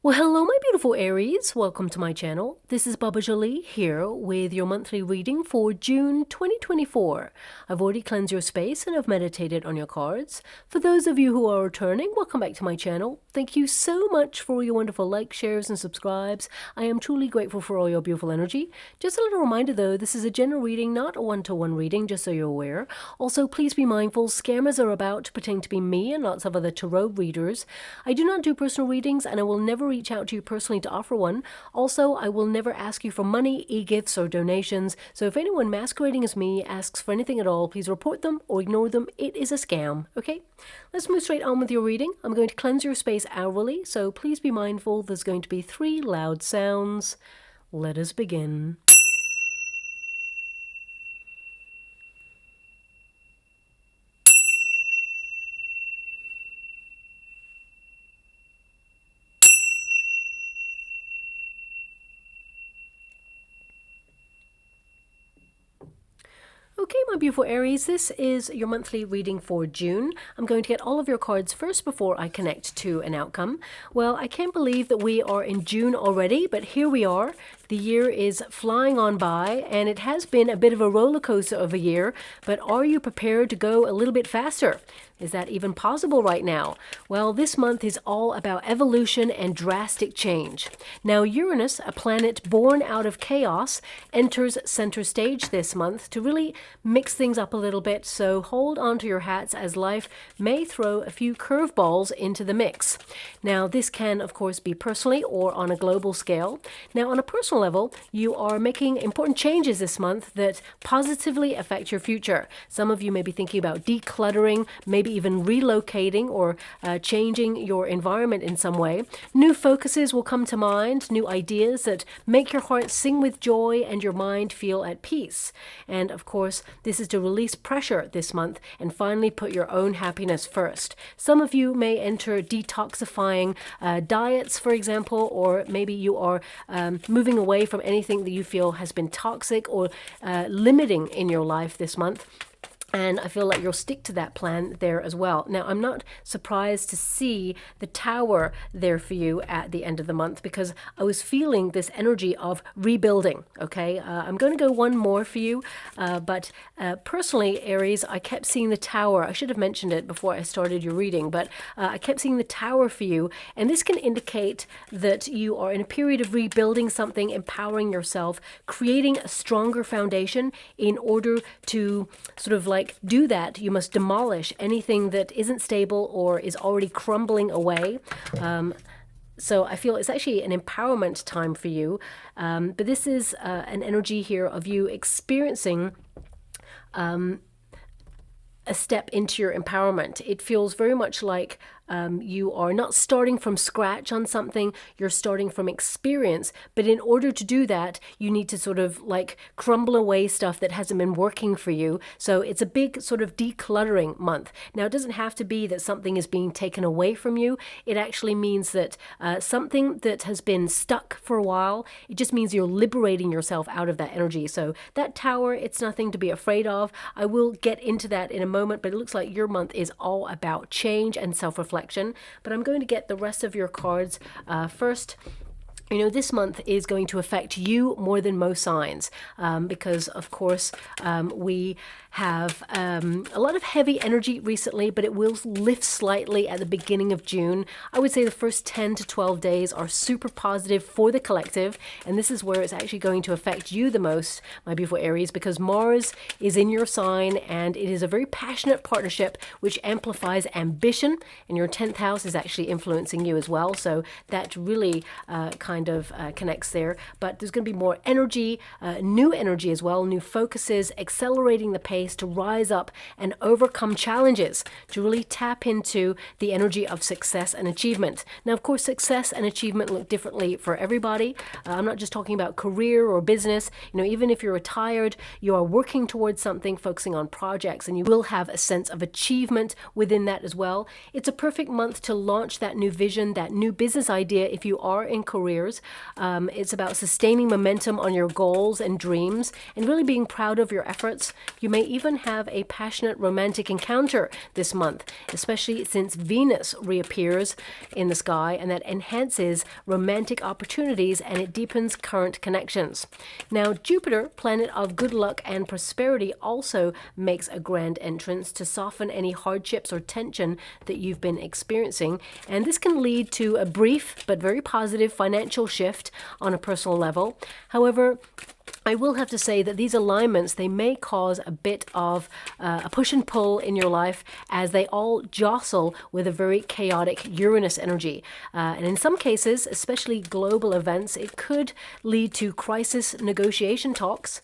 Well, hello, my beautiful Aries. Welcome to my channel. This is Baba Jolie here with your monthly reading for June 2024. I've already cleansed your space and I've meditated on your cards. For those of you who are returning, welcome back to my channel. Thank you so much for your wonderful likes, shares, and subscribes. I am truly grateful for all your beautiful energy. Just a little reminder though, this is a general reading, not a one-to-one reading, just so you're aware. Also, please be mindful, scammers are about pretending to be me and lots of other tarot readers. I do not do personal readings and I will never reach out to you personally to offer one. Also, I will never ask you for money, e-gifts, or donations. So if anyone masquerading as me asks for anything at all, please report them or ignore them. It is a scam, okay? Let's move straight on with your reading. I'm going to cleanse your space hourly, so please be mindful. There's going to be 3 loud sounds. Let us begin. Okay, my beautiful Aries, this is your monthly reading for June. I'm going to get all of your cards first before I connect to an outcome. Well, I can't believe that we are in June already, but here we are. The year is flying on by, and it has been a bit of a roller coaster of a year, but are you prepared to go a little bit faster? Is that even possible right now? Well, this month is all about evolution and drastic change. Now, Uranus, a planet born out of chaos, enters center stage this month to really mix things up a little bit, so hold on to your hats as life may throw a few curveballs into the mix. Now, this can, of course, be personally or on a global scale. Now, on a personal level, you are making important changes this month that positively affect your future. Some of you may be thinking about decluttering, maybe even relocating or changing your environment in some way. New focuses will come to mind, new ideas that make your heart sing with joy and your mind feel at peace. And of course, this is to release pressure this month and finally put your own happiness first. Some of you may enter detoxifying diets, for example, or maybe you are moving away from anything that you feel has been toxic or limiting in your life this month. And I feel like you'll stick to that plan there as well. Now, I'm not surprised to see the Tower there for you at the end of the month because I was feeling this energy of rebuilding, okay? I'm going to go one more for you, but personally, Aries, I kept seeing the Tower. I should have mentioned it before I started your reading, but I kept seeing the Tower for you, and this can indicate that you are in a period of rebuilding something, empowering yourself, creating a stronger foundation. In order to sort of like do that, you must demolish anything that isn't stable or is already crumbling away. So I feel it's actually an empowerment time for you. But this is an energy here of you experiencing a step into your empowerment. It feels very much like you are not starting from scratch on something, you're starting from experience. But in order to do that, you need to sort of like crumble away stuff that hasn't been working for you. So it's a big sort of decluttering month. Now, it doesn't have to be that something is being taken away from you. It actually means that something that has been stuck for a while, it just means you're liberating yourself out of that energy. So that Tower, it's nothing to be afraid of. I will get into that in a moment, but it looks like your month is all about change and self-reflection. But I'm going to get the rest of your cards first. You know, this month is going to affect you more than most signs because, of course, we have a lot of heavy energy recently, but it will lift slightly at the beginning of June. I would say the first 10 to 12 days are super positive for the collective, and this is where it's actually going to affect you the most, my beautiful Aries, because Mars is in your sign, and it is a very passionate partnership which amplifies ambition, and your 10th house is actually influencing you as well, so that really kind of connects there. But there's going to be more energy, new energy as well, new focuses, accelerating the pace to rise up and overcome challenges, to really tap into the energy of success and achievement. Now, of course, success and achievement look differently for everybody. I'm not just talking about career or business. You know, even if you're retired, you are working towards something, focusing on projects, and you will have a sense of achievement within that as well. It's a perfect month to launch that new vision, that new business idea if you are in careers. appears. It's about sustaining momentum on your goals and dreams and really being proud of your efforts. You may even have a passionate romantic encounter this month, especially since Venus reappears in the sky, and that enhances romantic opportunities and it deepens current connections. Now, Jupiter, planet of good luck and prosperity, also makes a grand entrance to soften any hardships or tension that you've been experiencing, and this can lead to a brief but very positive financial shift on a personal level. However, I will have to say that these alignments, they may cause a bit of a push and pull in your life as they all jostle with a very chaotic Uranus energy. And in some cases, especially global events, it could lead to crisis negotiation talks,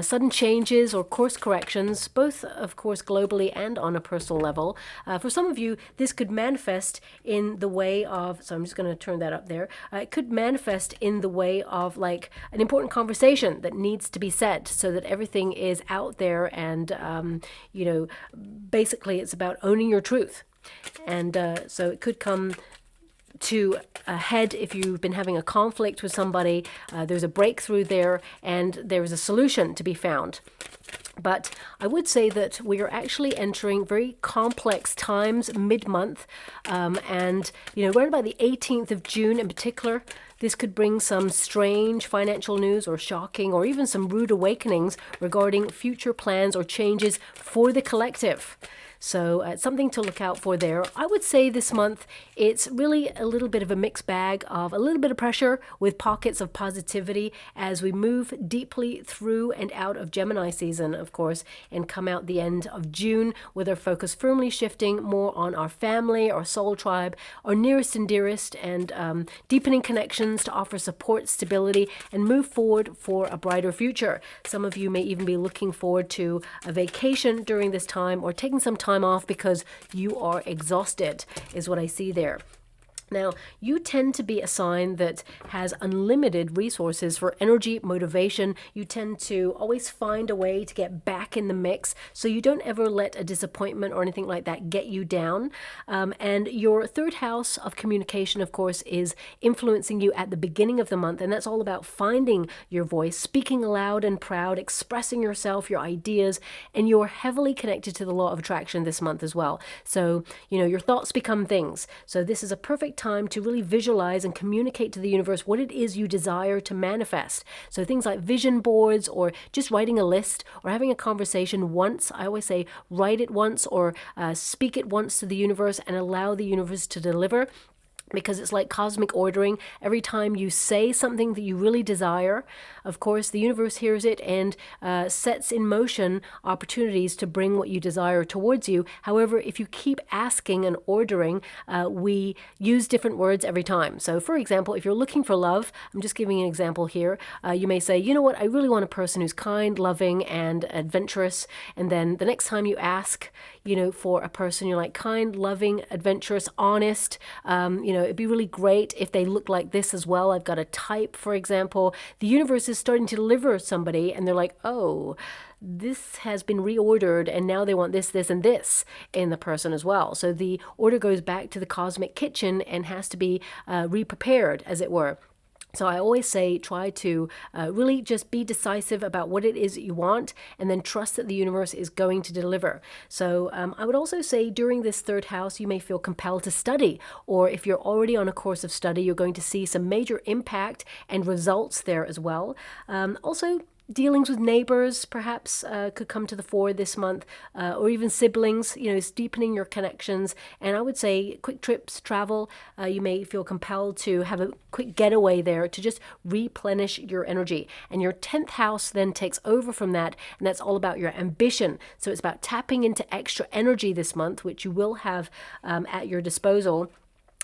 sudden changes or course corrections, both of course globally and on a personal level. For some of you, this could manifest in the way of, so I'm just going to turn that up there, it could manifest in the way of like an important conversation that needs to be said so that everything is out there and, basically it's about owning your truth. And so it could come to a head if you've been having a conflict with somebody. There's a breakthrough there and there is a solution to be found. But I would say that we are actually entering very complex times mid-month, and right about the 18th of June in particular, this could bring some strange financial news or shocking or even some rude awakenings regarding future plans or changes for the collective. So it's something to look out for there. I would say this month it's really a little bit of a mixed bag of a little bit of pressure with pockets of positivity as we move deeply through and out of Gemini season, of course, and come out the end of June with our focus firmly shifting more on our family, our soul tribe, our nearest and dearest, and deepening connections to offer support, stability, and move forward for a brighter future. Some of you may even be looking forward to a vacation during this time or taking some time off because you are exhausted, is what I see there. Now, you tend to be a sign that has unlimited resources for energy, motivation. You tend to always find a way to get back in the mix, so you don't ever let a disappointment or anything like that get you down. And your third house of communication, of course, is influencing you at the beginning of the month, and that's all about finding your voice, speaking loud and proud, expressing yourself, your ideas, and you're heavily connected to the law of attraction this month as well. So, your thoughts become things. So this is a perfect time to really visualize and communicate to the universe what it is you desire to manifest. So things like vision boards or just writing a list or having a conversation once. I always say write it once or speak it once to the universe and allow the universe to deliver. Because it's like cosmic ordering. Every time you say something that you really desire, of course, the universe hears it and sets in motion opportunities to bring what you desire towards you. However, if you keep asking and ordering, we use different words every time. So, for example, if you're looking for love, I'm just giving an example here. You may say, you know what, I really want a person who's kind, loving, and adventurous. And then the next time you ask, for a person, you're like kind, loving, adventurous, honest, it'd be really great if they look like this as well. I've got a type, for example. The universe is starting to deliver somebody and they're like, oh, this has been reordered and now they want this, this, and this in the person as well. So the order goes back to the cosmic kitchen and has to be re-prepared, as it were. So I always say try to really just be decisive about what it is that you want and then trust that the universe is going to deliver. So I would also say during this third house, you may feel compelled to study, or if you're already on a course of study, you're going to see some major impact and results there as well. Also, dealings with neighbors perhaps could come to the fore this month, or even siblings. It's deepening your connections. And I would say quick trips, travel, you may feel compelled to have a quick getaway there to just replenish your energy. And your 10th house then takes over from that, and that's all about your ambition. So it's about tapping into extra energy this month, which you will have at your disposal.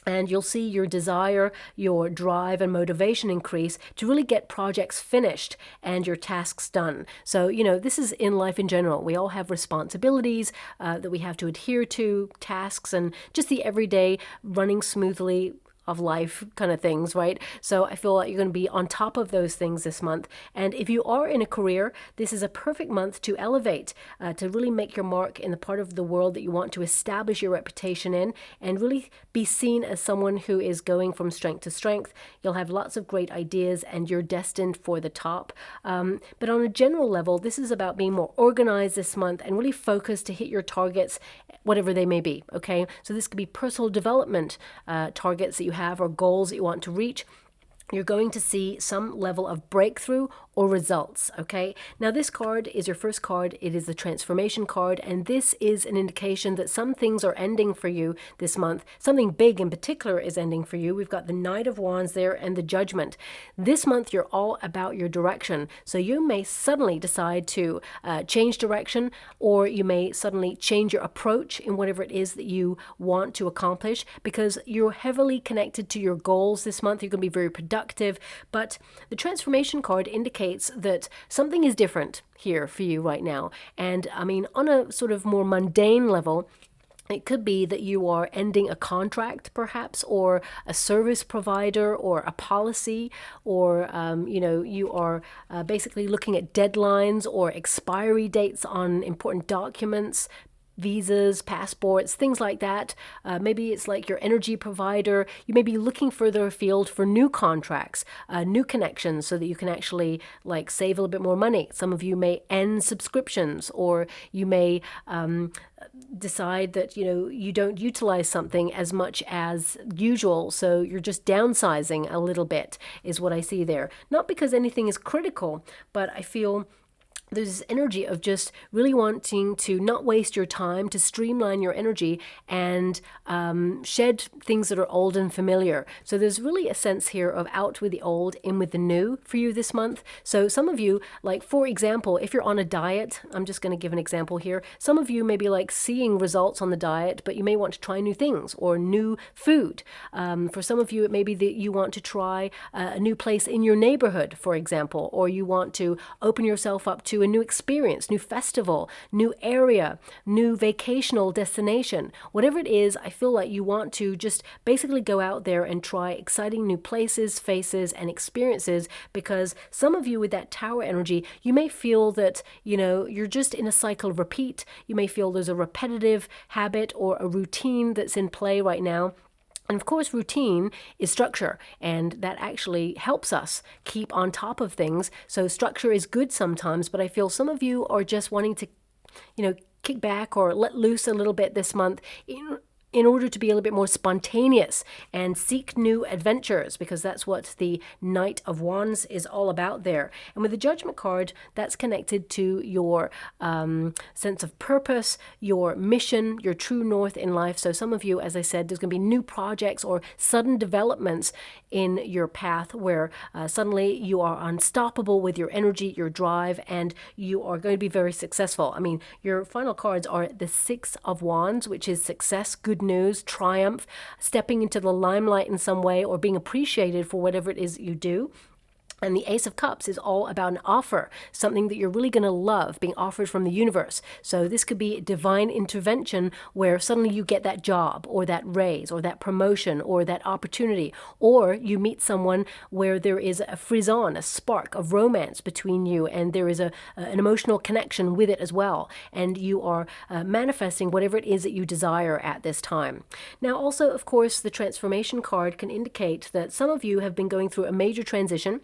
And you'll see your desire, your drive and motivation increase to really get projects finished and your tasks done. So, this is in life in general. We all have responsibilities that we have to adhere to, tasks, and just the everyday running smoothly of life kind of things, right? So I feel like you're going to be on top of those things this month. And if you are in a career, this is a perfect month to elevate, to really make your mark in the part of the world that you want to establish your reputation in, and really be seen as someone who is going from strength to strength. You'll have lots of great ideas and you're destined for the top. But on a general level, this is about being more organized this month and really focused to hit your targets, whatever they may be. Okay, so this could be personal development targets that you have or goals that you want to reach. You're going to see some level of breakthrough or results, okay? Now this card is your first card. It is the transformation card, and this is an indication that some things are ending for you this month. Something big in particular is ending for you. We've got the Knight of Wands there and the Judgment. This month you're all about your direction, so you may suddenly decide to change direction, or you may suddenly change your approach in whatever it is that you want to accomplish, because you're heavily connected to your goals this month. You're going to be very productive, but the transformation card indicates that something is different here for you right now. And I mean, on a sort of more mundane level, it could be that you are ending a contract, perhaps, or a service provider, or a policy, or you are basically looking at deadlines or expiry dates on important documents, visas, passports, things like that. Maybe it's like your energy provider. You may be looking further afield for new contracts, new connections, so that you can actually like save a little bit more money. Some of you may end subscriptions, or you may decide that you don't utilize something as much as usual, so you're just downsizing a little bit, is what I see there. Not because anything is critical, but I feel there's this energy of just really wanting to not waste your time, to streamline your energy and shed things that are old and familiar. So there's really a sense here of out with the old, in with the new for you this month. So some of you, like for example, if you're on a diet, I'm just going to give an example here. Some of you may be like seeing results on the diet, but you may want to try new things or new food. For some of you, it may be that you want to try a new place in your neighborhood, for example, or you want to open yourself up to a new experience, new festival, new area, new vacational destination. Whatever it is, I feel like you want to just basically go out there and try exciting new places, faces, and experiences, because some of you with that Tower energy, you may feel that, you're just in a cycle of repeat. You may feel there's a repetitive habit or a routine that's in play right now. And of course, routine is structure, and that actually helps us keep on top of things. So structure is good sometimes, but I feel some of you are just wanting to, kick back or let loose a little bit this month in order to be a little bit more spontaneous and seek new adventures, because that's what the Knight of Wands is all about there. And with the Judgment card, that's connected to your sense of purpose, your mission, your true north in life. So some of you, as I said, there's going to be new projects or sudden developments in your path where suddenly you are unstoppable with your energy, your drive, and you are going to be very successful. I mean, your final cards are the Six of Wands, which is success, good news, triumph, stepping into the limelight in some way, or being appreciated for whatever it is that you do. And the Ace of Cups is all about an offer, something that you're really going to love being offered from the universe. So this could be divine intervention where suddenly you get that job or that raise or that promotion or that opportunity, or you meet someone where there is a frisson, a spark of romance between you, and there is an emotional connection with it as well. And you are manifesting whatever it is that you desire at this time. Now also, of course, the transformation card can indicate that some of you have been going through a major transition,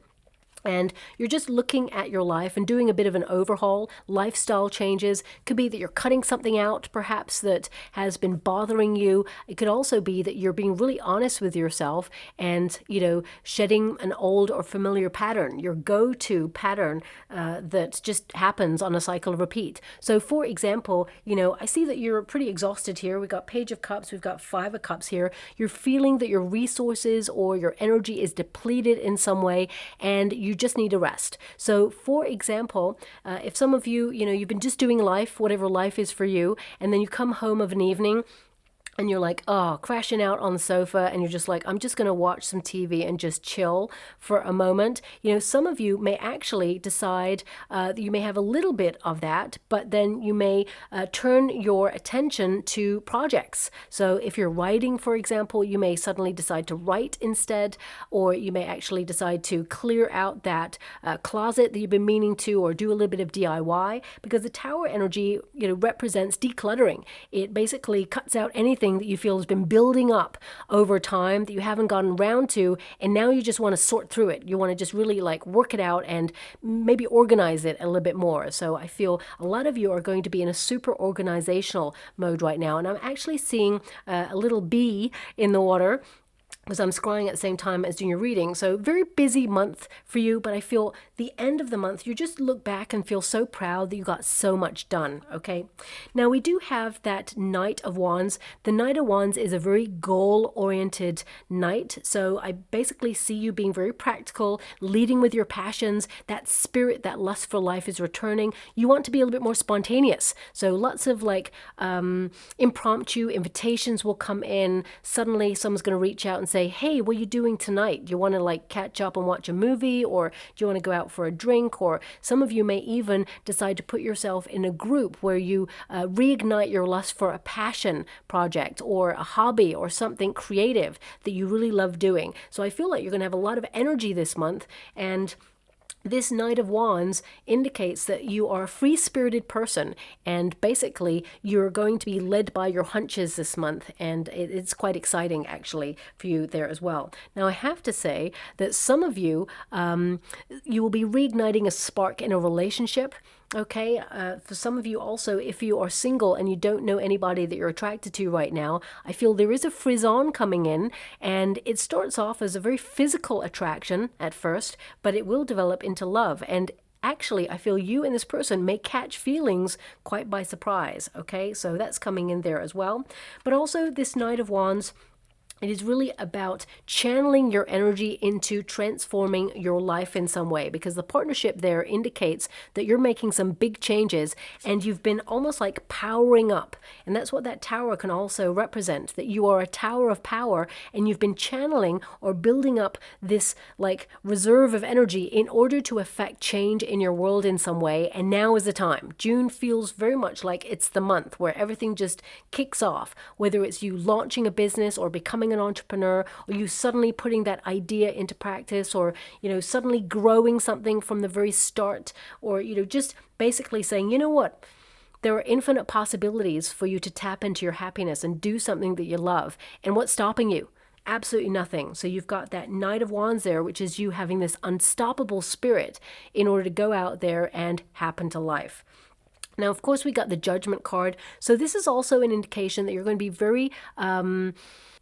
and you're just looking at your life and doing a bit of an overhaul, lifestyle changes. Could be that you're cutting something out, perhaps, that has been bothering you. It could also be that you're being really honest with yourself and, shedding an old or familiar pattern, your go-to pattern that just happens on a cycle of repeat. So, for example, I see that you're pretty exhausted here. We've got Page of Cups, we've got Five of Cups here. You're feeling that your resources or your energy is depleted in some way, and you just need a rest. So for example, if some of you, you've been just doing life, whatever life is for you, and then you come home of an evening and you're like, oh, crashing out on the sofa, and you're just like, I'm just going to watch some TV and just chill for a moment. You know, some of you may actually decide that you may have a little bit of that, but then you may turn your attention to projects. So if you're writing, for example, you may suddenly decide to write instead, or you may actually decide to clear out that closet that you've been meaning to, or do a little bit of DIY, because the Tower energy, you know, represents decluttering. It basically cuts out anything that you feel has been building up over time that you haven't gotten around to, and now you just want to sort through it. You want to just really like work it out and maybe organize it a little bit more. So I feel a lot of you are going to be in a super organizational mode right now, and I'm actually seeing a little bee in the water, because I'm scrying at the same time as doing your reading. So very busy month for you, but I feel the end of the month, you just look back and feel so proud that you got so much done, okay? Now we do have that Knight of Wands. The Knight of Wands is a very goal-oriented knight. So I basically see you being very practical, leading with your passions. That spirit, that lust for life is returning. You want to be a little bit more spontaneous. So lots of like impromptu invitations will come in. Suddenly someone's going to reach out and say, hey, what are you doing tonight? Do you want to like catch up and watch a movie, or do you want to go out for a drink? Or some of you may even decide to put yourself in a group where you reignite your lust for a passion project or a hobby or something creative that you really love doing. So I feel like you're going to have a lot of energy this month, and this Knight of Wands indicates that you are a free-spirited person, and basically you're going to be led by your hunches this month, and it's quite exciting actually for you there as well. Now I have to say that some of you, you will be reigniting a spark in a relationship. Okay, for some of you also, if you are single and you don't know anybody that you're attracted to right now, I feel there is a frisson coming in, and it starts off as a very physical attraction at first, but it will develop into love. And actually, I feel you and this person may catch feelings quite by surprise, okay? So that's coming in there as well. But also this Knight of Wands, it is really about channeling your energy into transforming your life in some way, because the partnership there indicates that you're making some big changes and you've been almost like powering up. And that's what that tower can also represent, that you are a tower of power and you've been channeling or building up this like reserve of energy in order to affect change in your world in some way. And now is the time. June feels very much like it's the month where everything just kicks off, whether it's you launching a business or becoming an entrepreneur, or you suddenly putting that idea into practice, or you know, suddenly growing something from the very start, or you know, just basically saying, you know what, there are infinite possibilities for you to tap into your happiness and do something that you love. And what's stopping you? Absolutely nothing. So you've got that Knight of Wands there, which is you having this unstoppable spirit in order to go out there and happen to life. Now, of course, we got the Judgment card. So this is also an indication that you're going to be very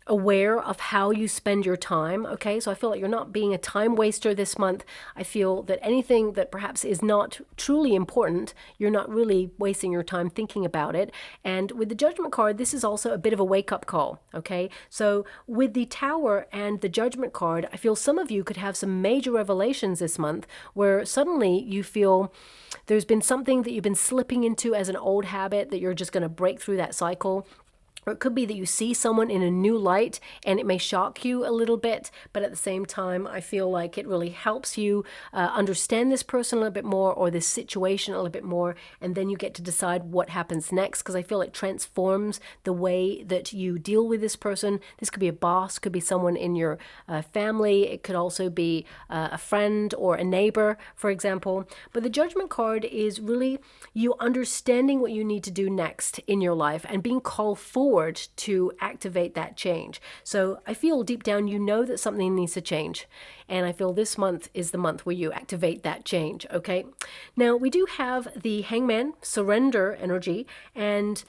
aware of how you spend your time, okay? So I feel like you're not being a time waster this month. I feel that anything that perhaps is not truly important, you're not really wasting your time thinking about it. And with the Judgment card, this is also a bit of a wake-up call, okay? So with the Tower and the Judgment card, I feel some of you could have some major revelations this month where suddenly you feel there's been something that you've been slipping into as an old habit that you're just going to break through that cycle. Or it could be that you see someone in a new light and it may shock you a little bit, but at the same time, I feel like it really helps you understand this person a little bit more, or this situation a little bit more, and then you get to decide what happens next, because I feel it transforms the way that you deal with this person. This could be a boss, could be someone in your family, it could also be a friend or a neighbor, for example. But the Judgment card is really you understanding what you need to do next in your life and being called forward to activate that change. So I feel deep down you know that something needs to change, and I feel this month is the month where you activate that change, okay? Now we do have the Hangman, surrender energy, and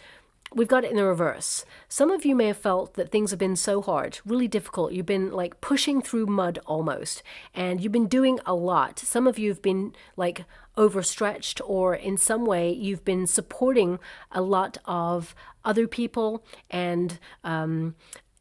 we've got it in the reverse. Some of you may have felt that things have been so hard, really difficult. You've been like pushing through mud almost, and you've been doing a lot. Some of you have been like overstretched, or in some way you've been supporting a lot of other people, and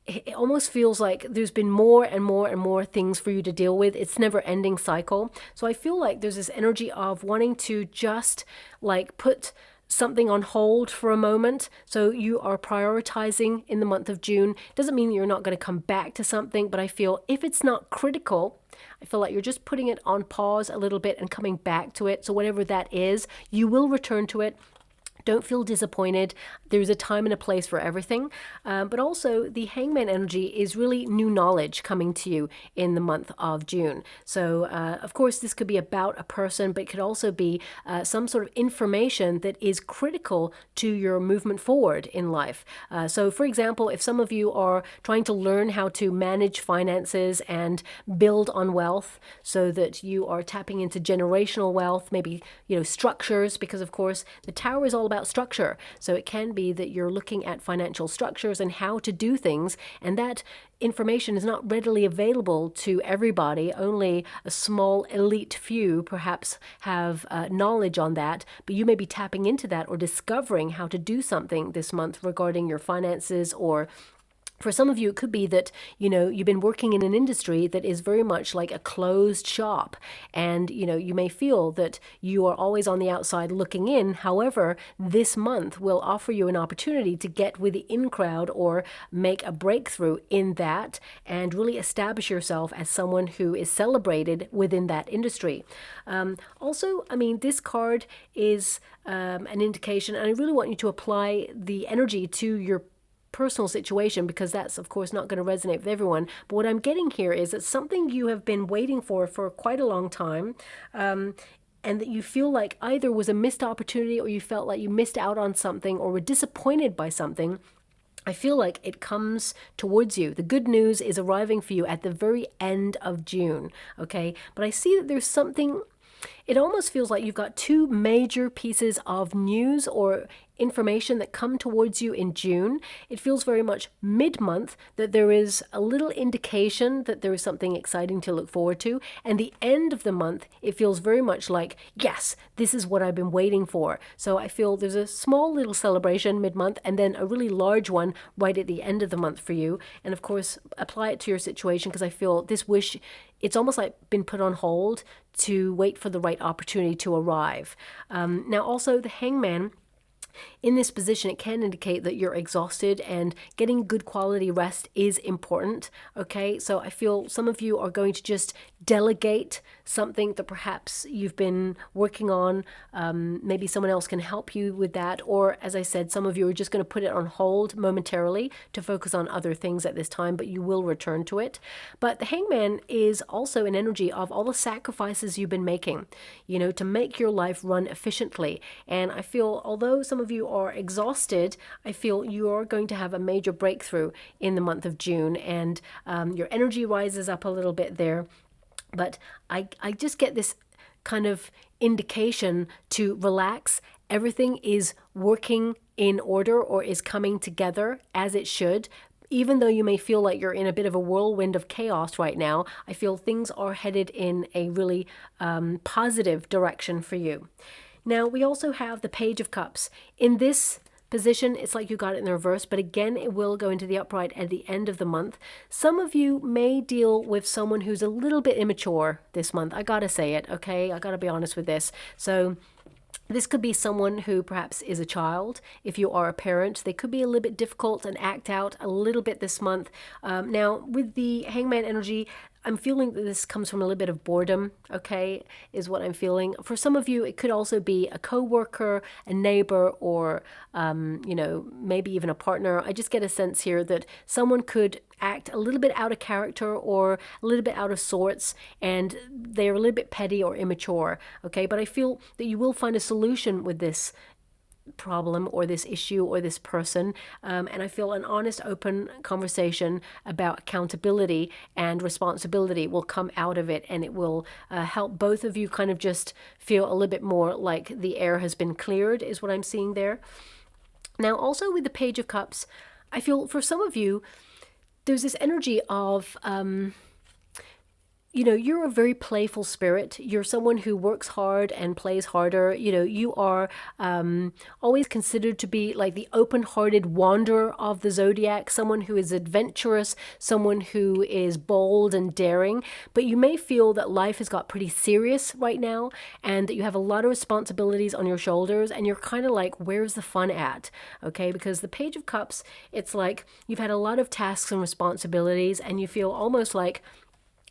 it almost feels like there's been more and more and more things for you to deal with. It's never ending cycle. So I feel like there's this energy of wanting to just like put something on hold for a moment. So you are prioritizing in the month of June. Doesn't mean that you're not going to come back to something, but I feel if it's not critical, I feel like you're just putting it on pause a little bit and coming back to it. So whatever that is, you will return to it. Don't feel disappointed. There's a time and a place for everything. But also the hangman energy is really new knowledge coming to you in the month of June. So of course this could be about a person, but it could also be some sort of information that is critical to your movement forward in life. So for example, if some of you are trying to learn how to manage finances and build on wealth so that you are tapping into generational wealth, maybe, structures, because of course the Tower is all about structure. So it can be that you're looking at financial structures and how to do things, and that information is not readily available to everybody. Only a small elite few perhaps have knowledge on that, but you may be tapping into that or discovering how to do something this month regarding your finances. Or for some of you, it could be that, you've been working in an industry that is very much like a closed shop. And, you may feel that you are always on the outside looking in. However, this month will offer you an opportunity to get with the in crowd or make a breakthrough in that and really establish yourself as someone who is celebrated within that industry. Also, this card is an indication, and I really want you to apply the energy to your personal situation, because that's of course not going to resonate with everyone. But what I'm getting here is that something you have been waiting for quite a long time, and that you feel like either was a missed opportunity or you felt like you missed out on something or were disappointed by something. I feel like it comes towards you. The good news is arriving for you at the very end of June, okay? But I see that there's something, it almost feels like you've got two major pieces of news or information that come towards you in June. It feels very much mid-month that there is a little indication that there is something exciting to look forward to. And the end of the month, it feels very much like, yes, this is what I've been waiting for. So I feel there's a small little celebration mid-month and then a really large one right at the end of the month for you. And of course, apply it to your situation, because I feel this wish, it's almost like been put on hold to wait for the right opportunity to arrive. Now also the Hangman, in this position, it can indicate that you're exhausted, and getting good quality rest is important, okay? So I feel some of you are going to just delegate something that perhaps you've been working on. Maybe someone else can help you with that. Or, as I said, some of you are just going to put it on hold momentarily to focus on other things at this time, but you will return to it. But the Hangman is also an energy of all the sacrifices you've been making, to make your life run efficiently. And I feel, although some of you are exhausted, I feel you are going to have a major breakthrough in the month of June, and your energy rises up a little bit there. But I just get this kind of indication to relax. Everything is working in order or is coming together as it should. Even though you may feel like you're in a bit of a whirlwind of chaos right now, I feel things are headed in a really positive direction for you. Now, we also have the Page of Cups. In this position, it's like you got it in the reverse, but again, it will go into the upright at the end of the month. Some of you may deal with someone who's a little bit immature this month. I gotta say it, okay? I gotta be honest with this. So this could be someone who perhaps is a child. If you are a parent, they could be a little bit difficult and act out a little bit this month. Now, with the Hangman energy, I'm feeling that this comes from a little bit of boredom, okay, is what I'm feeling. For some of you, it could also be a coworker, a neighbor, or, maybe even a partner. I just get a sense here that someone could act a little bit out of character or a little bit out of sorts, and they're a little bit petty or immature, okay? But I feel that you will find a solution with this problem or this issue or this person, and I feel an honest, open conversation about accountability and responsibility will come out of it, and it will help both of you kind of just feel a little bit more like the air has been cleared, is what I'm seeing there. Now, also with the Page of Cups, I feel for some of you, there's this energy of you know, you're a very playful spirit. You're someone who works hard and plays harder. You know, you are always considered to be like the open-hearted wanderer of the zodiac, someone who is adventurous, someone who is bold and daring. But you may feel that life has got pretty serious right now and that you have a lot of responsibilities on your shoulders, and you're kind of like, where's the fun at? Okay, because the Page of Cups, it's like you've had a lot of tasks and responsibilities, and you feel almost like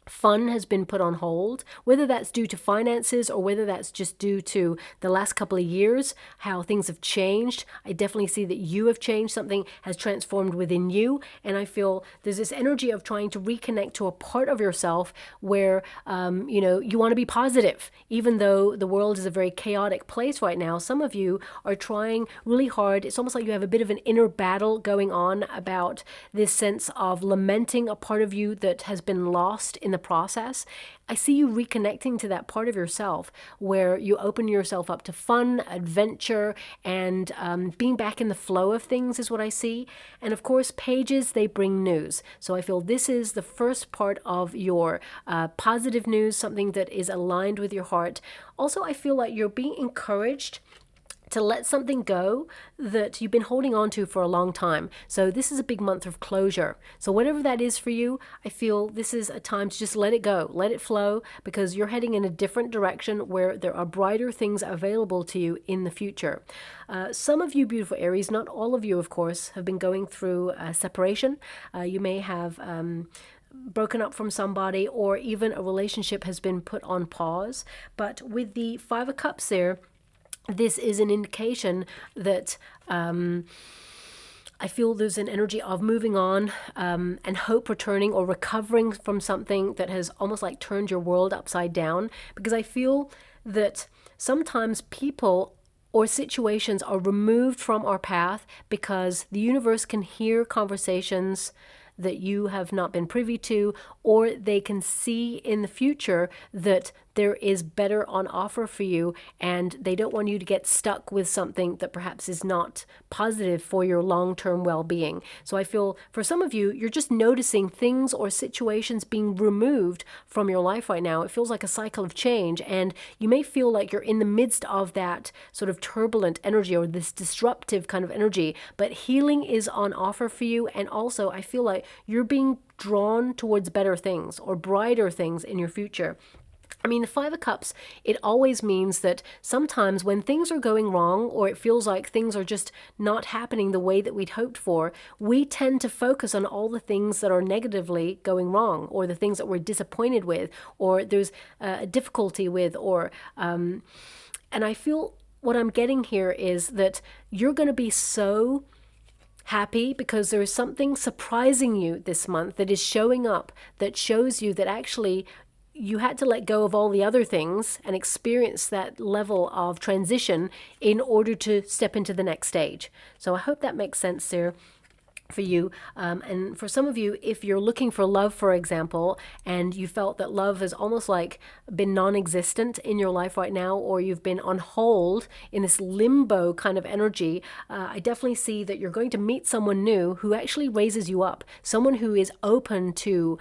fun has been put on hold, whether that's due to finances or whether that's just due to the last couple of years, how things have changed. I definitely see that you have changed. Something has transformed within you. And I feel there's this energy of trying to reconnect to a part of yourself where, you know, you want to be positive, even though the world is a very chaotic place right now. Some of you are trying really hard. It's almost like you have a bit of an inner battle going on about this sense of lamenting a part of you that has been lost in the process. I see you reconnecting to that part of yourself where you open yourself up to fun, adventure, and being back in the flow of things is what I see. And of course, pages, they bring news. So I feel this is the first part of your positive news, something that is aligned with your heart. Also, I feel like you're being encouraged to let something go that you've been holding on to for a long time. So this is a big month of closure. So whatever that is for you, I feel this is a time to just let it go, let it flow, because you're heading in a different direction where there are brighter things available to you in the future. Some of you beautiful Aries, not all of you, of course, have been going through separation. You may have broken up from somebody, or even a relationship has been put on pause. But with the Five of Cups there, this is an indication that I feel there's an energy of moving on and hope returning or recovering from something that has almost like turned your world upside down. Because I feel that sometimes people or situations are removed from our path because the universe can hear conversations that you have not been privy to, or they can see in the future that there is better on offer for you, and they don't want you to get stuck with something that perhaps is not positive for your long-term well-being. So I feel for some of you, you're just noticing things or situations being removed from your life right now. It feels like a cycle of change, and you may feel like you're in the midst of that sort of turbulent energy or this disruptive kind of energy, but healing is on offer for you. And also I feel like you're being drawn towards better things or brighter things in your future. I mean, the Five of Cups, it always means that sometimes when things are going wrong, or it feels like things are just not happening the way that we'd hoped for, we tend to focus on all the things that are negatively going wrong, or the things that we're disappointed with, or there's a difficulty with, or and I feel what I'm getting here is that you're going to be so happy because there is something surprising you this month that is showing up, that shows you that actually you had to let go of all the other things and experience that level of transition in order to step into the next stage. So I hope that makes sense there for you. And for some of you, if you're looking for love, for example, and you felt that love has almost like been non-existent in your life right now, or you've been on hold in this limbo kind of energy, I definitely see that you're going to meet someone new who actually raises you up, someone who is open to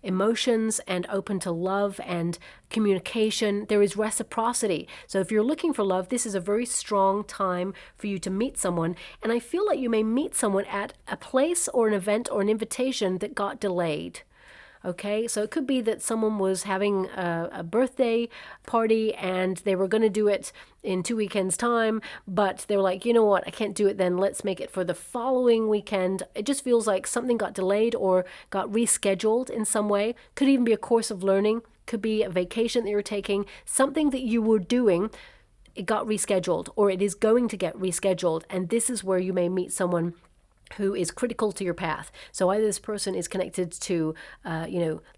emotions and open to love and communication. There is reciprocity. So if you're looking for love, this is a very strong time for you to meet someone. And I feel like you may meet someone at a place or an event or an invitation that got delayed. Okay, so it could be that someone was having a birthday party and they were going to do it in 2 weekends' time, but they were like, you know what, I can't do it then. Let's make it for the following weekend. It just feels like something got delayed or got rescheduled in some way. Could even be a course of learning. Could be a vacation that you're taking. Something that you were doing, it got rescheduled, or it is going to get rescheduled. And this is where you may meet someone who is critical to your path. So either this person is connected to,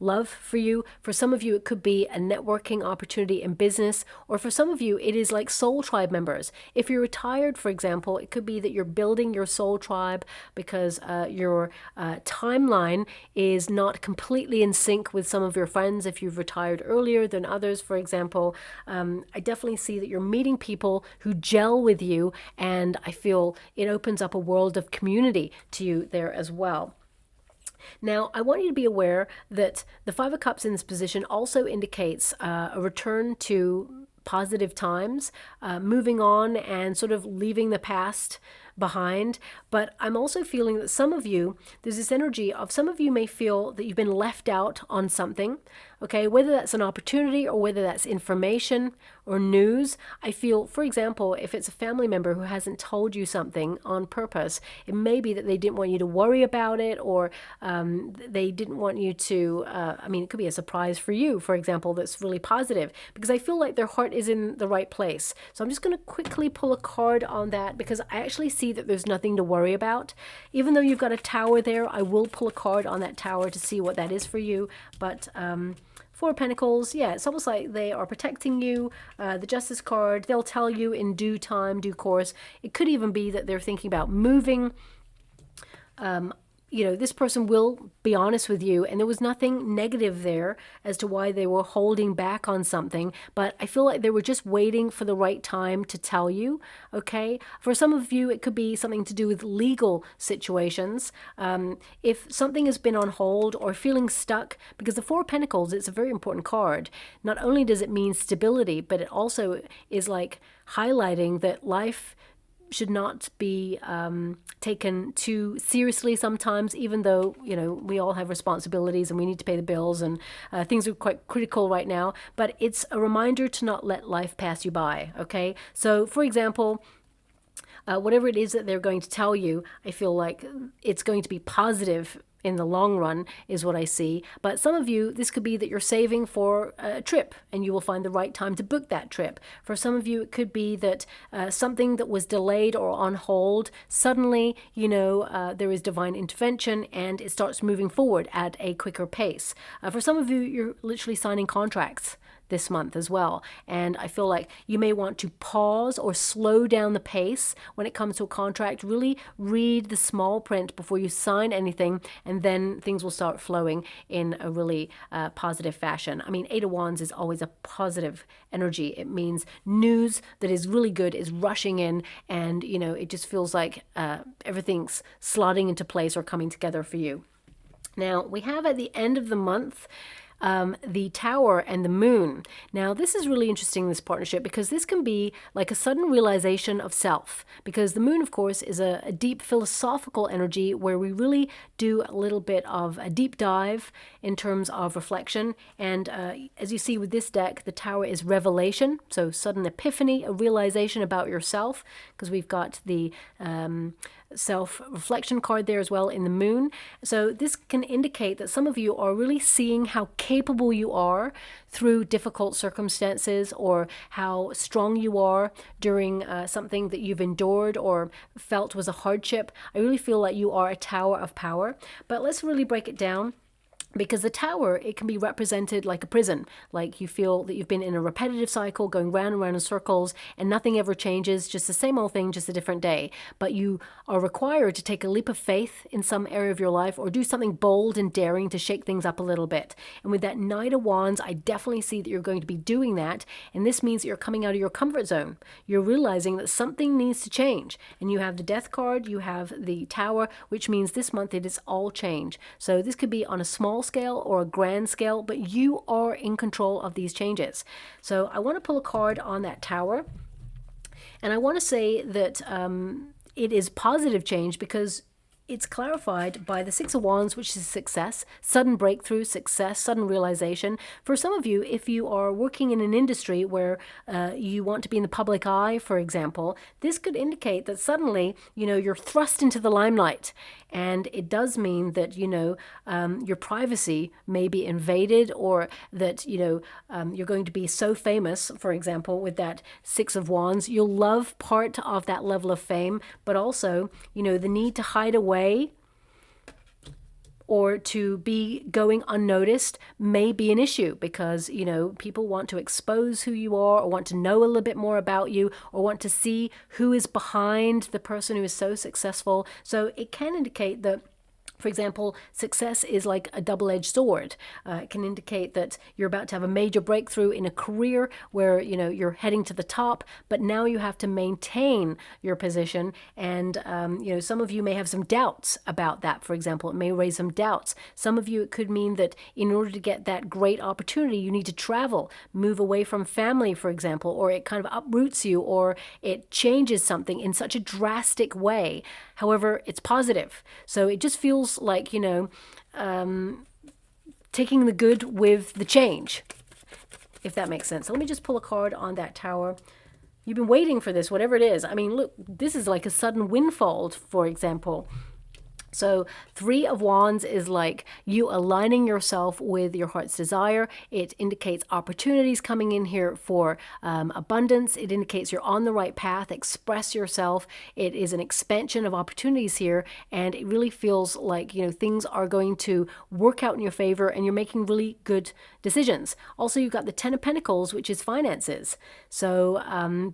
love for you. For some of you, it could be a networking opportunity in business, or for some of you, it is like soul tribe members. If you're retired, for example, it could be that you're building your soul tribe because your timeline is not completely in sync with some of your friends. If you've retired earlier than others, for example, I definitely see that you're meeting people who gel with you, and I feel it opens up a world of community to you there as well. Now, I want you to be aware that the Five of Cups in this position also indicates a return to positive times, moving on and sort of leaving the past behind. But I'm also feeling that some of you, there's this energy of some of you may feel that you've been left out on something, okay, whether that's an opportunity or whether that's information or news. I feel, for example, if it's a family member who hasn't told you something on purpose, it may be that they didn't want you to worry about it, or they didn't want you to, I mean, it could be a surprise for you, for example, that's really positive, because I feel like their heart is in the right place. So I'm just going to quickly pull a card on that, because I actually see that there's nothing to worry about. Even though you've got a tower there, I will pull a card on that tower to see what that is for you. But Four of Pentacles, yeah, it's almost like they are protecting you. The Justice card, they'll tell you in due time, due course. It could even be that they're thinking about moving. You know, this person will be honest with you, and there was nothing negative there as to why they were holding back on something, but I feel like they were just waiting for the right time to tell you, okay? For some of you, it could be something to do with legal situations. If something has been on hold or feeling stuck, because the Four of Pentacles, it's a very important card. Not only does it mean stability, but it also is like highlighting that life should not be taken too seriously sometimes, even though, you know, we all have responsibilities and we need to pay the bills, and things are quite critical right now. But it's a reminder to not let life pass you by, okay? So, for example, whatever it is that they're going to tell you, I feel like it's going to be positive in the long run is what I see. But some of you, this could be that you're saving for a trip and you will find the right time to book that trip. For some of you, it could be that something that was delayed or on hold, suddenly, you know, there is divine intervention and it starts moving forward at a quicker pace. For some of you, you're literally signing contracts this month as well. And I feel like you may want to pause or slow down the pace when it comes to a contract. Really read the small print before you sign anything, and then things will start flowing in a really positive fashion. I mean, Eight of Wands is always a positive energy. It means news that is really good is rushing in, and, you know, it just feels like everything's slotting into place or coming together for you. Now, we have at the end of the month, the Tower and the Moon. Now, this is really interesting, this partnership, because this can be like a sudden realization of self, because the Moon, of course, is a deep philosophical energy where we really do a little bit of a deep dive in terms of reflection. And as you see with this deck, the Tower is revelation, so sudden epiphany, a realization about yourself, because we've got the self-reflection card there as well in the Moon. So this can indicate that some of you are really seeing how capable you are through difficult circumstances, or how strong you are during something that you've endured or felt was a hardship. I really feel like you are a tower of power. But let's really break it down. Because the Tower, it can be represented like a prison, like you feel that you've been in a repetitive cycle going round and round in circles and nothing ever changes, just the same old thing, just a different day. But you are required to take a leap of faith in some area of your life, or do something bold and daring to shake things up a little bit. And with that Knight of Wands, I definitely see that you're going to be doing that. And this means that you're coming out of your comfort zone. You're realizing that something needs to change. And you have the Death card, you have the Tower, which means this month it is all change. So this could be on a small scale or a grand scale, but you are in control of these changes. So I want to pull a card on that Tower, and I want to say that it is positive change, because it's clarified by the Six of Wands, which is success, sudden breakthrough, success, sudden realization. For some of you, if you are working in an industry where you want to be in the public eye, for example, this could indicate that suddenly, you know, you're thrust into the limelight. And it does mean that, you know, your privacy may be invaded, or that, you know, you're going to be so famous, for example, with that Six of Wands. You'll love part of that level of fame, but also, you know, the need to hide away or to be going unnoticed may be an issue, because, you know, people want to expose who you are, or want to know a little bit more about you, or want to see who is behind the person who is so successful. So it can indicate that For example, success is like a double-edged sword. It can indicate that you're about to have a major breakthrough in a career where, you're heading to the top, but now you have to maintain your position. And, some of you may have some doubts about that, for example. It may raise some doubts. Some of you, it could mean that in order to get that great opportunity, you need to travel, move away from family, for example, or it kind of uproots you, or it changes something in such a drastic way. However, it's positive. So it just feels like, taking the good with the change, if that makes sense. So let me just pull a card on that Tower. You've been waiting for this, whatever it is. I mean, look, this is like a sudden windfall, for example. So 3 of Wands is like you aligning yourself with your heart's desire. It indicates opportunities coming in here for abundance. It indicates you're on the right path. Express yourself. It is an expansion of opportunities here, and it really feels like things are going to work out in your favor, and you're making really good decisions. Also, you've got the 10 of Pentacles, which is finances. So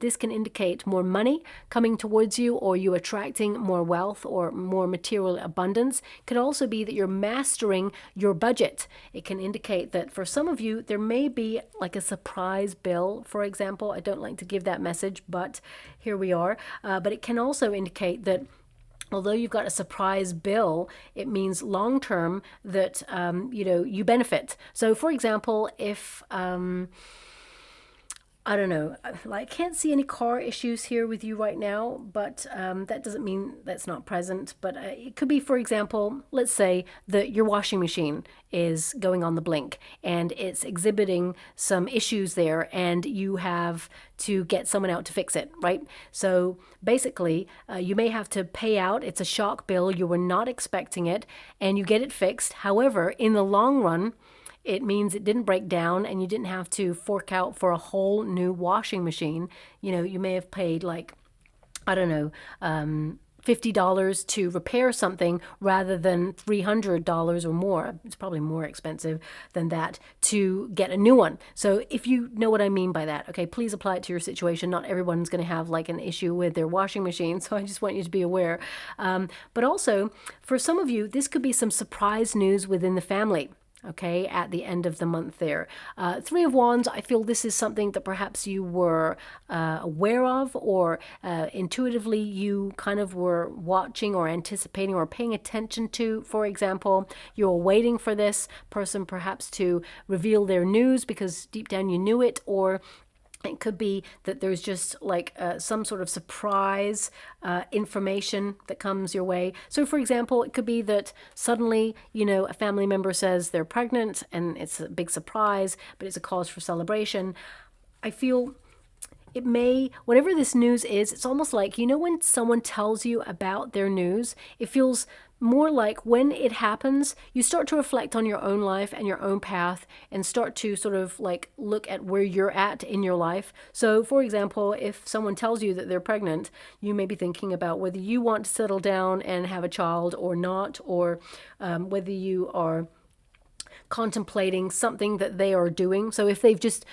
this can indicate more money coming towards you, or you attracting more wealth or more material abundance. Could also be that you're mastering your budget. It can indicate that for some of you, there may be like a surprise bill, for example. I don't like to give that message, but here we are. But it can also indicate that although you've got a surprise bill, it means long term that, you benefit. So, for example, if I don't know, I can't see any car issues here with you right now, but that doesn't mean that's not present. But it could be, for example, let's say that your washing machine is going on the blink and it's exhibiting some issues there, and you have to get someone out to fix it, right? So basically, you may have to pay out. It's a shock bill. You were not expecting it, and you get it fixed. However, in the long run, it means it didn't break down and you didn't have to fork out for a whole new washing machine. You may have paid like, I don't know, $50 to repair something rather than $300 or more. It's probably more expensive than that to get a new one. So if you know what I mean by that, okay, please apply it to your situation. Not everyone's going to have like an issue with their washing machine. So I just want you to be aware. But also for some of you, this could be some surprise news within the family. Okay, at the end of the month there. 3 of Wands, I feel this is something that perhaps you were aware of, or intuitively you kind of were watching or anticipating or paying attention to. For example, you're waiting for this person perhaps to reveal their news because deep down you knew it, or it could be that there's just like some sort of surprise information that comes your way. So, for example, it could be that suddenly, a family member says they're pregnant and it's a big surprise, but it's a cause for celebration. I feel it may, whatever this news is, it's almost like, when someone tells you about their news, it feels more like when it happens, you start to reflect on your own life and your own path and start to sort of like look at where you're at in your life. So, for example, if someone tells you that they're pregnant, you may be thinking about whether you want to settle down and have a child or not, or whether you are contemplating something that they are doing. So if they've just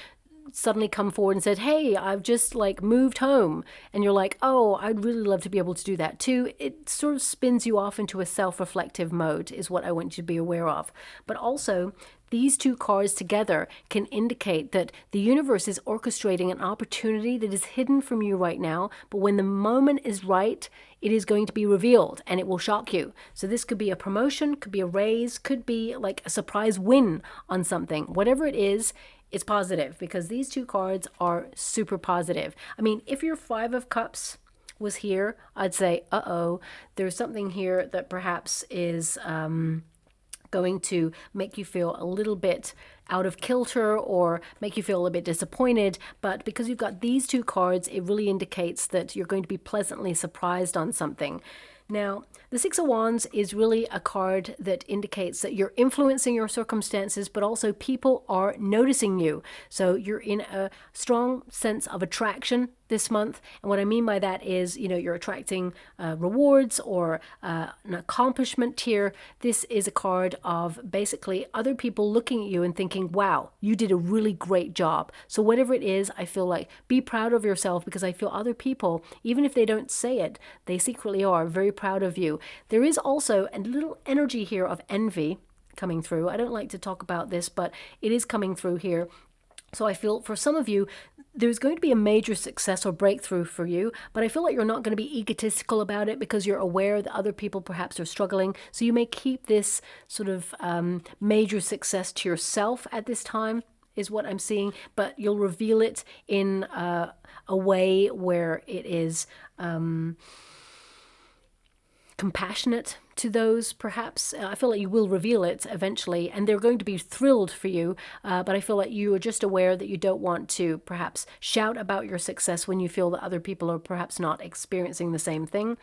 suddenly come forward and said, hey, I've just like moved home, and you're like, oh, I'd really love to be able to do that too, it sort of spins you off into a self-reflective mode, is what I want you to be aware of. But also, these 2 cards together can indicate that the universe is orchestrating an opportunity that is hidden from you right now, but when the moment is right, it is going to be revealed and it will shock you. So this could be a promotion, could be a raise, could be like a surprise win on something. Whatever it is, it's positive, because these 2 cards are super positive. I mean, if your 5 of Cups was here, I'd say, there's something here that perhaps is going to make you feel a little bit out of kilter or make you feel a bit disappointed. But because you've got these 2 cards, it really indicates that you're going to be pleasantly surprised on something. Now, the 6 of Wands is really a card that indicates that you're influencing your circumstances, but also people are noticing you. So you're in a strong sense of attraction this month. And what I mean by that is, you know, you're attracting rewards or an accomplishment here. This is a card of basically other people looking at you and thinking, wow, you did a really great job. So whatever it is, I feel like be proud of yourself, because I feel other people, even if they don't say it, they secretly are very proud of you. There is also a little energy here of envy coming through. I don't like to talk about this, but it is coming through here. So I feel for some of you, there's going to be a major success or breakthrough for you, but I feel like you're not going to be egotistical about it because you're aware that other people perhaps are struggling. So you may keep this sort of major success to yourself at this time, is what I'm seeing, but you'll reveal it in a way where it is compassionate to those, perhaps. I feel like you will reveal it eventually, and they're going to be thrilled for you, but I feel like you are just aware that you don't want to perhaps shout about your success when you feel that other people are perhaps not experiencing the same thing.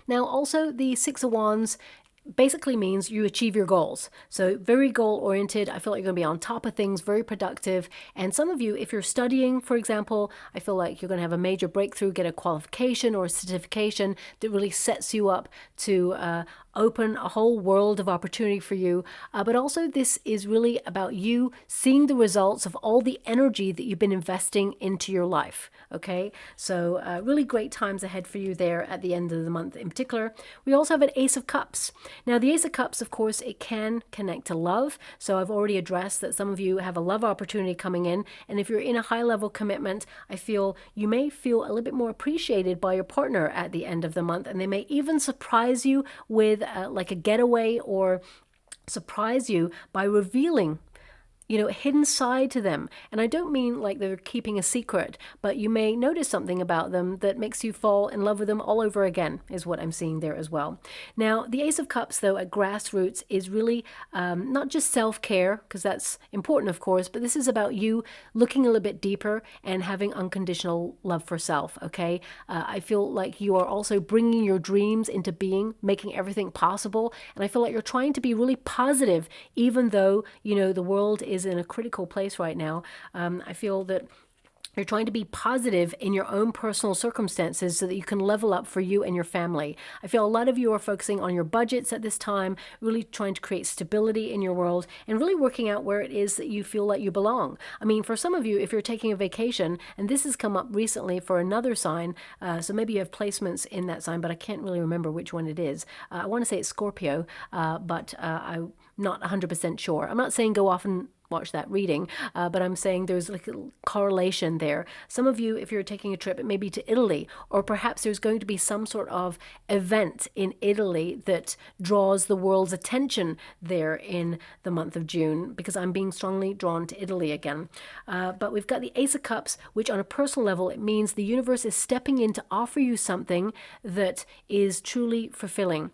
Now, also, the Six of Wands basically means you achieve your goals. So very goal oriented. I feel like you're going to be on top of things, very productive. And some of you, if you're studying, for example, I feel like you're going to have a major breakthrough, get a qualification or a certification that really sets you up to open a whole world of opportunity for you. But also this is really about you seeing the results of all the energy that you've been investing into your life. Okay, so really great times ahead for you there at the end of the month in particular. We also have an Ace of Cups. Now the Ace of Cups, of course, it can connect to love. So I've already addressed that some of you have a love opportunity coming in. And if you're in a high level commitment, I feel you may feel a little bit more appreciated by your partner at the end of the month. And they may even surprise you with like a getaway, or surprise you by revealing, you know, a hidden side to them. And I don't mean like they're keeping a secret, but you may notice something about them that makes you fall in love with them all over again, is what I'm seeing there as well. Now, the Ace of Cups, though, at grassroots is really not just self-care, because that's important, of course, but this is about you looking a little bit deeper and having unconditional love for self, okay? I feel like you are also bringing your dreams into being, making everything possible. And I feel like you're trying to be really positive, even though, you know, the world is in a critical place right now. I feel that you're trying to be positive in your own personal circumstances so that you can level up for you and your family. I feel a lot of you are focusing on your budgets at this time, really trying to create stability in your world and really working out where it is that you feel like you belong. I mean, for some of you, if you're taking a vacation, and this has come up recently for another sign, so maybe you have placements in that sign, but I can't really remember which one it is. I want to say it's Scorpio, but I'm not 100% sure. I'm not saying go off and watch that reading, but I'm saying there's like a correlation there. Some of you, if you're taking a trip, it may be to Italy, or perhaps there's going to be some sort of event in Italy that draws the world's attention there in the month of June, because I'm being strongly drawn to Italy again. But we've got the Ace of Cups, which on a personal level, it means the universe is stepping in to offer you something that is truly fulfilling.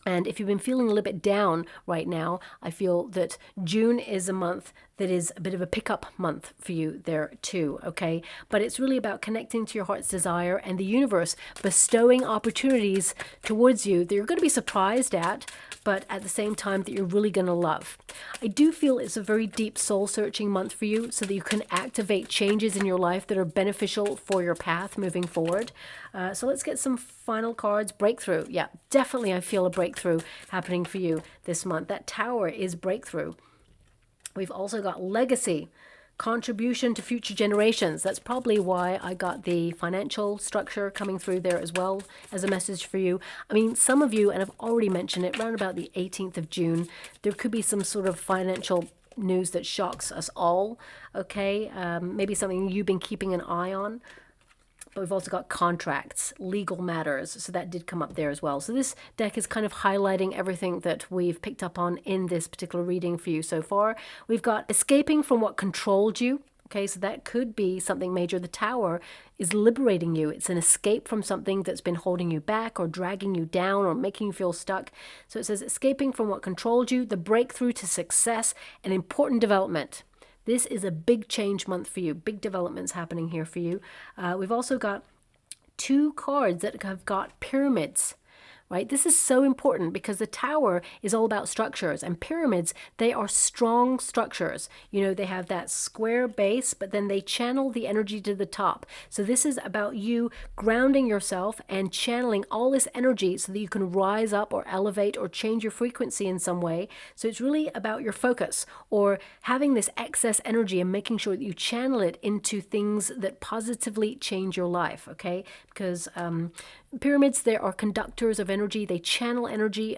And if you've been feeling a little bit down right now, I feel that June is a month that is a bit of a pickup month for you there too, okay? But it's really about connecting to your heart's desire and the universe bestowing opportunities towards you that you're going to be surprised at, but at the same time that you're really going to love. I do feel it's a very deep soul-searching month for you, so that you can activate changes in your life that are beneficial for your path moving forward. So let's get some final cards. Breakthrough. Yeah, definitely I feel a breakthrough happening for you this month. That Tower is breakthrough. We've also got legacy, contribution to future generations. That's probably why I got the financial structure coming through there as well as a message for you. I mean, some of you, and I've already mentioned it, around about the 18th of June, there could be some sort of financial news that shocks us all, okay? Maybe something you've been keeping an eye on. But we've also got contracts, legal matters, so that did come up there as well. So this deck is kind of highlighting everything that we've picked up on in this particular reading for you so far. We've got escaping from what controlled you. Okay, so that could be something major. The Tower is liberating you. It's an escape from something that's been holding you back or dragging you down or making you feel stuck. So it says escaping from what controlled you, the breakthrough to success, and important development. This is a big change month for you. Big developments happening here for you. We've also got two cards that have got pyramids, right? This is so important because the tower is all about structures, and pyramids, they are strong structures. You know, they have that square base, but then they channel the energy to the top. So this is about you grounding yourself and channeling all this energy so that you can rise up or elevate or change your frequency in some way. So it's really about your focus, or having this excess energy and making sure that you channel it into things that positively change your life, okay? Because pyramids, they are conductors of energy. They channel energy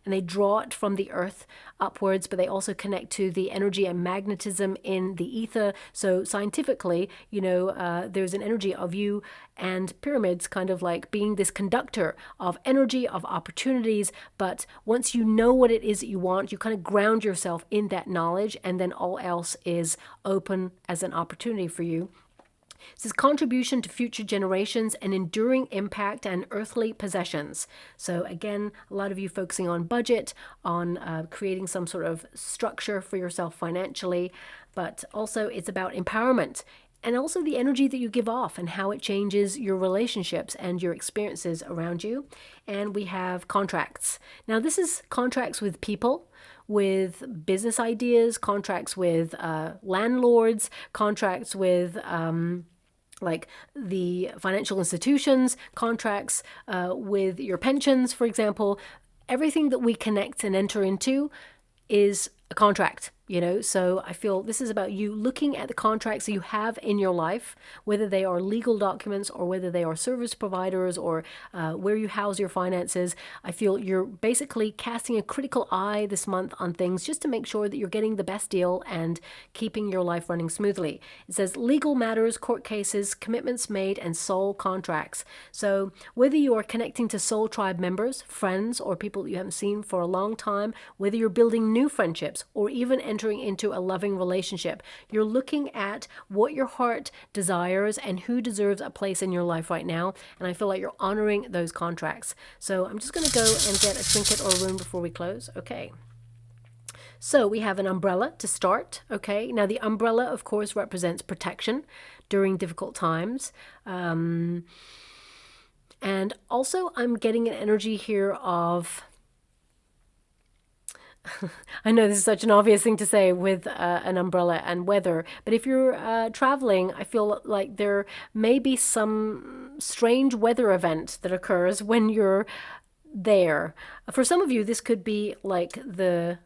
and they draw it from the earth upwards, but they also connect to the energy and magnetism in the ether. So scientifically, you know, there's an energy of you and pyramids kind of like being this conductor of energy, of opportunities. But once you know what it is that you want, you kind of ground yourself in that knowledge, and then all else is open as an opportunity for you. It says contribution to future generations and enduring impact and earthly possessions. So again, a lot of you focusing on budget, on creating some sort of structure for yourself financially, but also it's about empowerment and also the energy that you give off and how it changes your relationships and your experiences around you. And we have contracts. Now this is contracts with people, with business ideas, contracts with landlords, contracts with like the financial institutions, contracts with your pensions, for example. Everything that we connect and enter into is a contract, you know. So I feel this is about you looking at the contracts that you have in your life, whether they are legal documents or whether they are service providers or where you house your finances. I feel you're basically casting a critical eye this month on things just to make sure that you're getting the best deal and keeping your life running smoothly. It says legal matters, court cases, commitments made, and soul contracts. So whether you are connecting to soul tribe members, friends, or people that you haven't seen for a long time, whether you're building new friendships or even entering into a loving relationship, you're looking at what your heart desires and who deserves a place in your life right now. And I feel like you're honoring those contracts. So I'm just going to go and get a trinket or a rune before we close. Okay. So we have an umbrella to start. Okay. Now the umbrella, of course, represents protection during difficult times. And also I'm getting an energy here of, I know this is such an obvious thing to say with an umbrella and weather, but if you're traveling, I feel like there may be some strange weather event that occurs when you're there. For some of you, this could be like the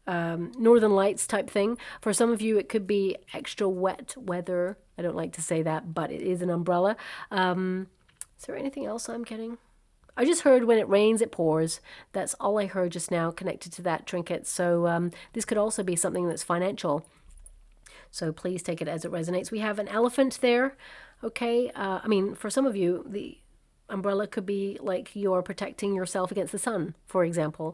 Northern Lights type thing. For some of you, it could be extra wet weather. I don't like to say that, but it is an umbrella. Is there anything else I'm getting? I just heard when it rains, it pours. That's all I heard just now connected to that trinket. So this could also be something that's financial. So please take it as it resonates. We have an elephant there. Okay. I mean, for some of you, the umbrella could be like you're protecting yourself against the sun, for example.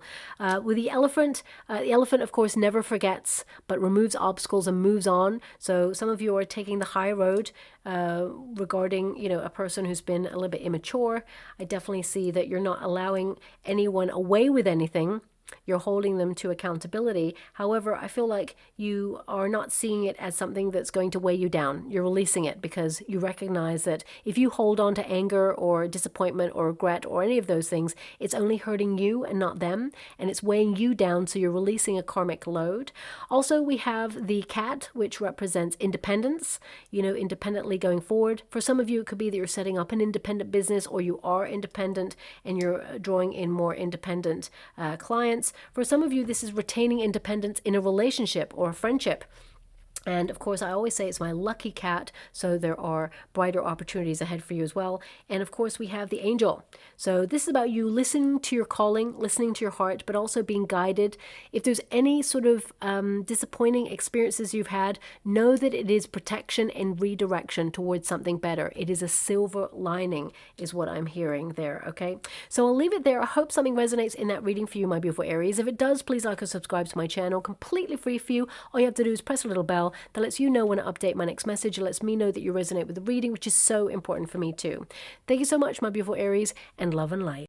With the elephant, of course, never forgets, but removes obstacles and moves on. So some of you are taking the high road regarding, you know, a person who's been a little bit immature. I definitely see that you're not allowing anyone away with anything. You're holding them to accountability. However, I feel like you are not seeing it as something that's going to weigh you down. You're releasing it because you recognize that if you hold on to anger or disappointment or regret or any of those things, it's only hurting you and not them, and it's weighing you down, so you're releasing a karmic load. Also, we have the cat, which represents independence, you know, independently going forward. For some of you, it could be that you're setting up an independent business, or you are independent and you're drawing in more independent clients. For some of you, this is retaining independence in a relationship or a friendship. And of course, I always say it's my lucky cat, so there are brighter opportunities ahead for you as well. And of course, we have the angel. So this is about you listening to your calling, listening to your heart, but also being guided. If there's any sort of disappointing experiences you've had, know that it is protection and redirection towards something better. It is a silver lining, is what I'm hearing there, okay? So I'll leave it there. I hope something resonates in that reading for you, my beautiful Aries. If it does, please like or subscribe to my channel. Completely free for you. All you have to do is press a little bell that lets you know when I update my next message. It lets me know that you resonate with the reading, which is so important for me too. Thank you so much, my beautiful Aries, and love and light.